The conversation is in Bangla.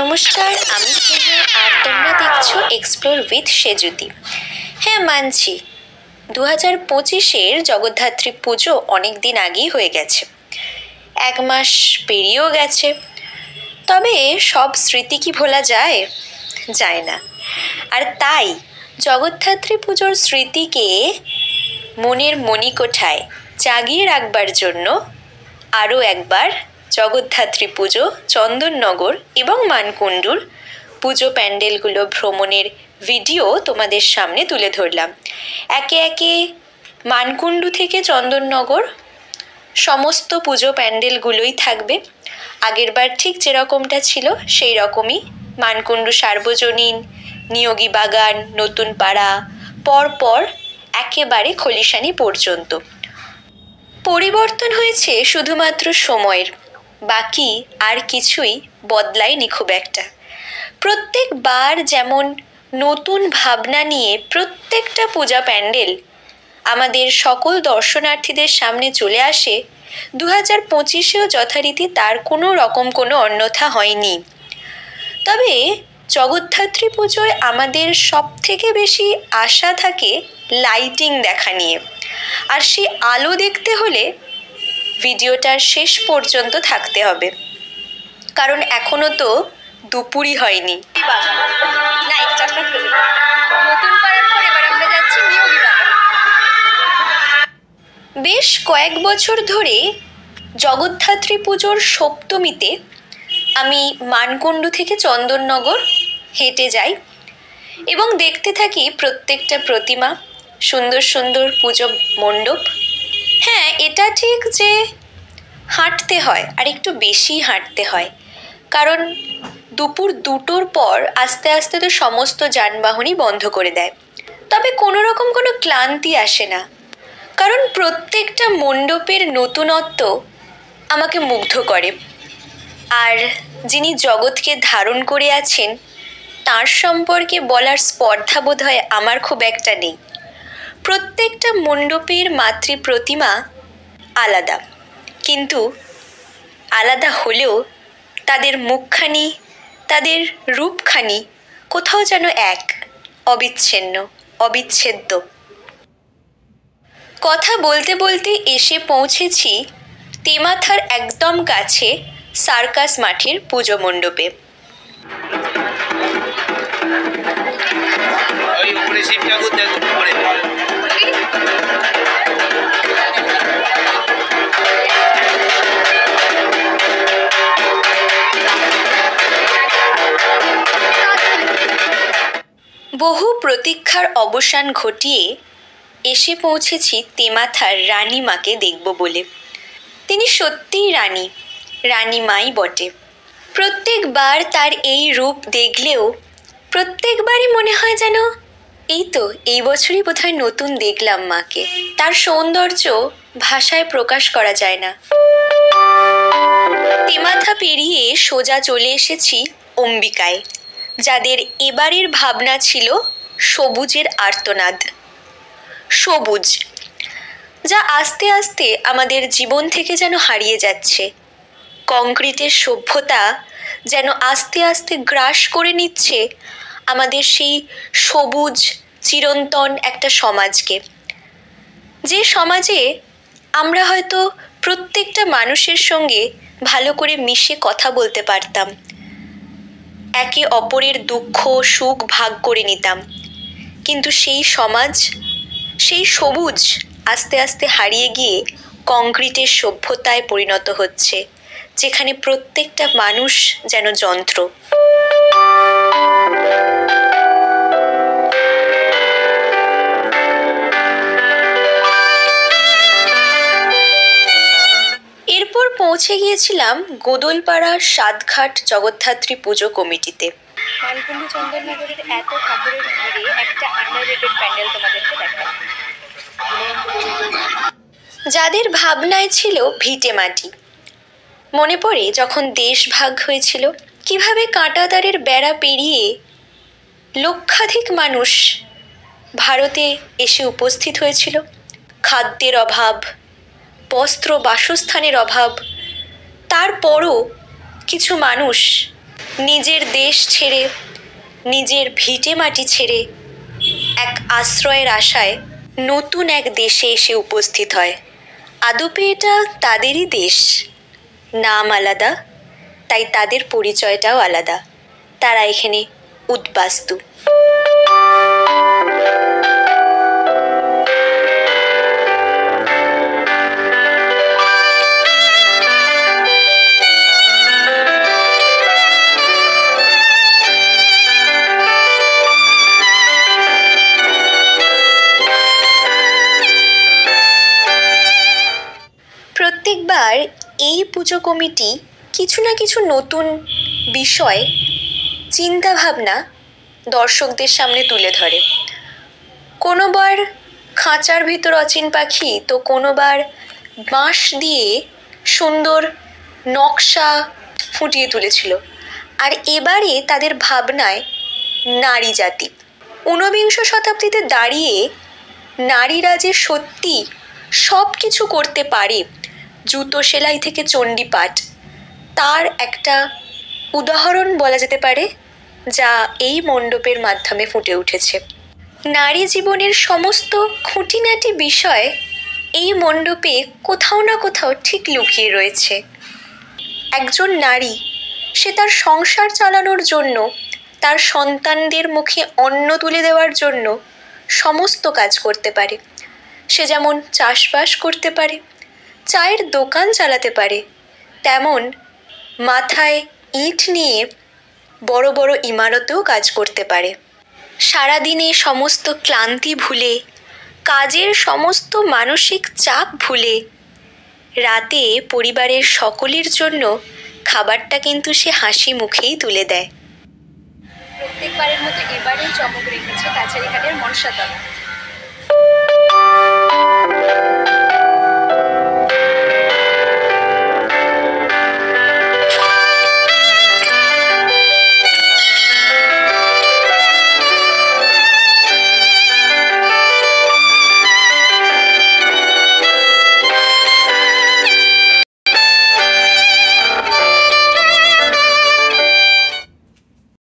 নমস্কার, আমি স্নেহা আর তোমরা দেখছো এক্সপ্লোর উইথ সেজুতি। হ্যাঁ, মানছি 2025-এর জগদ্ধাত্রী পুজো অনেক দিন আগেই হয়ে গেছে, 1 মাস পেরিয়েও গেছে। তবে সব স্মৃতি কি ভোলা যায়? যায় না। আর তাই জগদ্ধাত্রী পুজোর স্মৃতিকে মনের মণিকোঠায় জাগিয়ে রাখবার জন্য আরও একবার জগদ্ধাত্রী পুজো, চন্দননগর এবং মানকুণ্ডুর পুজো প্যান্ডেলগুলো ভ্রমণের ভিডিও তোমাদের সামনে তুলে ধরলাম। একে একে মানকুণ্ডু থেকে চন্দননগর সমস্ত পুজো প্যান্ডেলগুলোই থাকবে। আগেরবার ঠিক যেরকমটা ছিল সেই রকমই মানকুণ্ডু সার্বজনীন, নিয়োগী বাগান, নতুন পাড়া, পরপর একেবারে খলিশানি পর্যন্ত। পরিবর্তন হয়েছে শুধুমাত্র সময়ের, বাকি আর কিছুই বদলায়নি খুব একটা। প্রত্যেকবার যেমন নতুন ভাবনা নিয়ে প্রত্যেকটা পূজা প্যান্ডেল আমাদের সকল দর্শনার্থীদের সামনে চলে আসে, 2025-এও যথারীতি তার কোনো অন্যথা হয়নি। তবে জগদ্ধাত্রী পুজোয় আমাদের সবথেকে বেশি আশা থাকে লাইটিং দেখা নিয়ে। আর সেই আলো দেখতে হলে ভিডিওটার শেষ পর্যন্ত থাকতে হবে, কারণ এখনো তো দুপুরই হয়নি। বেশ কয়েক বছর ধরে জগদ্ধাত্রী পুজোর সপ্তমীতে আমি মানকুণ্ডু থেকে চন্দননগর হেঁটে যাই এবং দেখতে থাকি প্রত্যেকটা প্রতিমা, সুন্দর সুন্দর পুজো মণ্ডপ। হ্যাঁ, এটা ঠিক যে হাঁটতে হয়, আর একটু বেশি হাঁটতে হয়, কারণ দুপুর 2টোর পর আস্তে আস্তে তো সমস্ত যানবাহনই বন্ধ করে দেয়। তবে কোনো ক্লান্তি আসে না, কারণ প্রত্যেকটা মণ্ডপের নতুনত্ব আমাকে মুগ্ধ করে। আর যিনি জগৎকে ধারণ করে আছেন তার সম্পর্কে বলার স্পর্ধা বোধহয় আমার খুব একটা নেই। প্রত্যেকটা মণ্ডপের মাতৃ প্রতিমা আলাদা, কিন্তু আলাদা হলেও তাদের মুখখানি, তাদের রূপখানি কোথাও যেন এক, অবিচ্ছিন্ন, অবিচ্ছেদ্য। কথা বলতে বলতে এসে পৌঁছেছি তেমাথার একদম কাছে সার্কাস মাঠের পুজো মণ্ডপে। বহু প্রতীক্ষার অবসান ঘটিয়ে এসে পৌঁছেছি তেমাথার রানীমাকে দেখব বলে। তিনি সত্যিই রানীমাই বটে। প্রত্যেকবার তার এই রূপ দেখলেও প্রত্যেকবারই মনে হয় যেন এই বছরই বোধহয় নতুন দেখলাম মাকে। তার সৌন্দর্য ভাষায় প্রকাশ করা যায় না। তেমাথা পেরিয়ে সোজা চলে এসেছি অম্বিকায়, যাদের এবারের ভাবনা ছিল সবুজের আর্তনাদ। সবুজ, যা আস্তে আস্তে আমাদের জীবন থেকে যেন হারিয়ে যাচ্ছে। কংক্রিটের সভ্যতা যেন আস্তে আস্তে গ্রাস করে নিচ্ছে আমাদের সেই সবুজ চিরন্তন একটা সমাজকে, যে সমাজে আমরা হয়তো প্রত্যেকটা মানুষের সঙ্গে ভালো করে মিশে কথা বলতে পারতাম, একে অপরের দুঃখ সুখ ভাগ করে নিতাম। কিন্তু সেই সমাজ, সেই সবুজ আস্তে আস্তে হারিয়ে গিয়ে কংক্রিটের সভ্যতায় পরিণত হচ্ছে, যেখানে প্রত্যেকটা মানুষ যেন যন্ত্র। এরপর পৌঁছে গিয়েছিলাম গোদলপাড়া সাতঘাট জগদ্ধাত্রী পুজো কমিটিতে। মানকুণ্ডু চন্দননগরের এত ঠাকুরের ভিড়ে একটা আন্ডাররেটেড প্যান্ডেল তোমাদেরকে দেখাই, যাদের ভাবনায় ছিল ভিটে মাটি। মনে পড়ে যখন দেশ ভাগ হয়েছিল, কিভাবে কাঁটাতারের বেড়া পেরিয়ে লক্ষাধিক মানুষ ভারতে এসে উপস্থিত হয়েছিল। খাদ্যের অভাব, বস্ত্র বাসস্থানের অভাব, তারপরও কিছু মানুষ নিজের দেশ ছেড়ে, নিজের ভিটে মাটি ছেড়ে এক আশ্রয়ের আশায় নতুন এক দেশে এসে উপস্থিত হয়। আদপে এটা তাদেরই দেশ, নাম আলাদা, তাই তাদের পরিচয়টাও আলাদা। তারা এখানে উদ্বাস্তু। প্রত্যেকবার এই পুজো কমিটি কিছু না কিছু নতুন বিষয়, চিন্তাভাবনা দর্শকদের সামনে তুলে ধরে। কোনোবার খাঁচার ভিতর অচিন পাখি, তো কোনোবার বাঁশ দিয়ে সুন্দর নকশা ফুটিয়ে তুলেছিল। আর এবারে তাদের ভাবনায় নারী জাতি। ঊনবিংশ শতাব্দীতে দাঁড়িয়ে নারীরা যে সত্যি সব কিছু করতে পারে, জুতো সেলাই থেকে চণ্ডীপাঠ, তার একটা উদাহরণ বলা যেতে পারে, যা এই মণ্ডপের মাধ্যমে ফুটে উঠেছে। নারী জীবনের সমস্ত খুঁটিনাটি বিষয় এই মণ্ডপে কোথাও না কোথাও ঠিক লুকিয়ে রয়েছে। একজন নারী, সে তার সংসার চালানোর জন্য, তার সন্তানদের মুখে অন্ন তুলে দেওয়ার জন্য সমস্ত কাজ করতে পারে। সে যেমন চাষবাস করতে পারে, চায়ের দোকান চালাতে পারে, তেমন মাথায় ইট নিয়ে বড় বড় ইমারতেও কাজ করতে পারে। সারাদিনে সমস্ত ক্লান্তি ভুলে, কাজের সমস্ত মানসিক চাপ ভুলে, রাতে পরিবারের সকলের জন্য খাবারটা কিন্তু সে হাসি মুখেই তুলে দেয়। প্রত্যেকবারের মতো এবারেও চমক রেখেছে কাছারিঘাটের মনসাতলা।